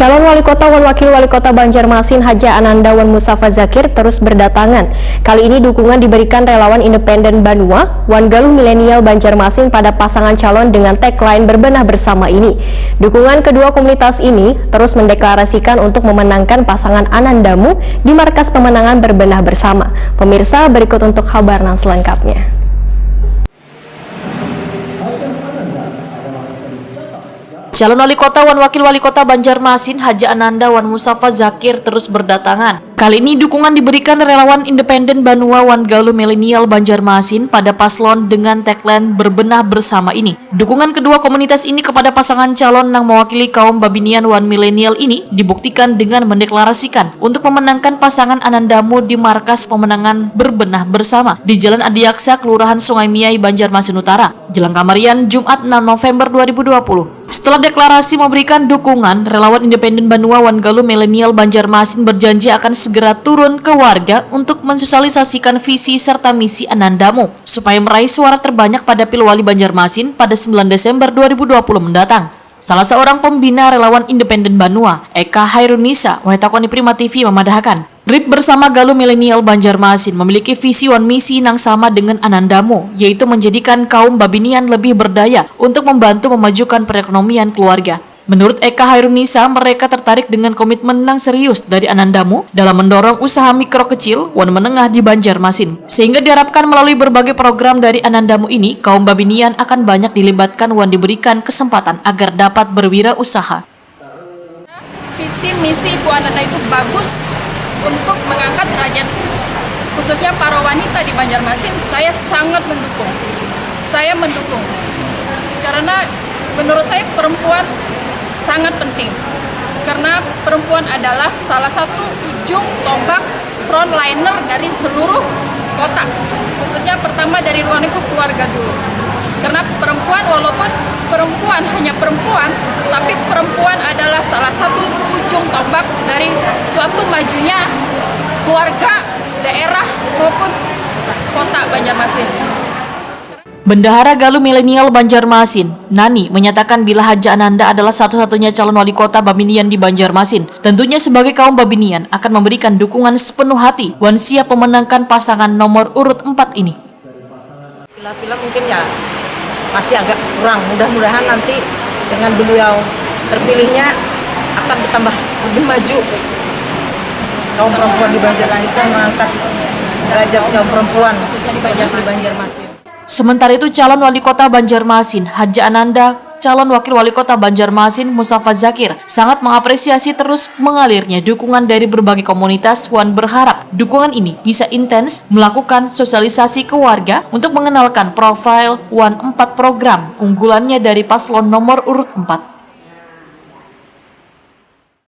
Calon wali kota dan wakil wali kota Banjarmasin Haja Ananda Wan Mustafa Zakir terus berdatangan. Kali ini dukungan diberikan relawan independen Banua, Wan Galuh Milenial Banjarmasin pada pasangan calon dengan tagline berbenah bersama ini. Dukungan kedua komunitas ini terus mendeklarasikan untuk memenangkan pasangan Anandamu di markas pemenangan berbenah bersama. Pemirsa, berikut untuk kabar selengkapnya. Calon wali kota dan wakil wali kota Banjarmasin Haja Ananda Wan Mustafa Zakir terus berdatangan. Kali ini dukungan diberikan relawan independen Banua Wan Galuh Milenial Banjarmasin pada paslon dengan tagline berbenah bersama ini. Dukungan kedua komunitas ini kepada pasangan calon yang mewakili kaum Babinian Wan Milenial ini dibuktikan dengan mendeklarasikan untuk memenangkan pasangan Anandamu di markas pemenangan berbenah bersama di Jalan Adiaksa, Kelurahan Sungai Miai, Banjarmasin Utara, Jelang Kamarian, Jumat 6 November 2020. Setelah deklarasi memberikan dukungan, relawan independen Banua Wan Galuh Milenial Banjarmasin berjanji akan segera turun ke warga untuk mensosialisasikan visi serta misi Anandamu supaya meraih suara terbanyak pada Pilwali Banjarmasin pada 9 Desember 2020 mendatang. Salah seorang pembina relawan independen Banua, Eka Hairunisa, Wahetakoni Prima TV memadahkan, RIP bersama Galuh Milenial Banjarmasin memiliki visi dan misi yang sama dengan Anandamu, yaitu menjadikan kaum Babinian lebih berdaya untuk membantu memajukan perekonomian keluarga. Menurut Eka Hairunisa, mereka tertarik dengan komitmen yang serius dari Anandamu dalam mendorong usaha mikro kecil dan menengah di Banjarmasin. Sehingga diharapkan melalui berbagai program dari Anandamu ini, kaum Babinian akan banyak dilibatkan dan diberikan kesempatan agar dapat berwirausaha. Visi misi Ibu Ananda itu bagus untuk mengangkat derajat khususnya para wanita di Banjarmasin. Saya sangat mendukung. Saya mendukung karena menurut saya perempuan sangat penting, karena perempuan adalah salah satu ujung tombak frontliner dari seluruh kota, khususnya pertama dari ruang lingkup keluarga dulu. Karena perempuan, walaupun perempuan hanya perempuan, tapi perempuan adalah salah satu ujung tombak dari suatu majunya keluarga, daerah maupun kota Banjarmasin. Bendahara Galuh Milenial Banjarmasin, Nani, menyatakan bila Haja Ananda adalah satu-satunya calon wali kota Babinian di Banjarmasin. Tentunya sebagai kaum Babinian akan memberikan dukungan sepenuh hati dan siap memenangkan pasangan nomor urut 4 ini. Pilih mungkin ya masih agak kurang, mudah-mudahan nanti dengan beliau terpilihnya akan bertambah lebih maju. Kaum perempuan di Banjarmasin mengangkat derajat kaum perempuan khususnya di Banjarmasin. Sementara itu, calon wali kota Banjarmasin Haja Ananda, calon wakil wali kota Banjarmasin Mustafa Zakir sangat mengapresiasi terus mengalirnya dukungan dari berbagai komunitas dan berharap dukungan ini bisa intens melakukan sosialisasi ke warga untuk mengenalkan profil dan 4 program unggulannya dari paslon nomor urut 4.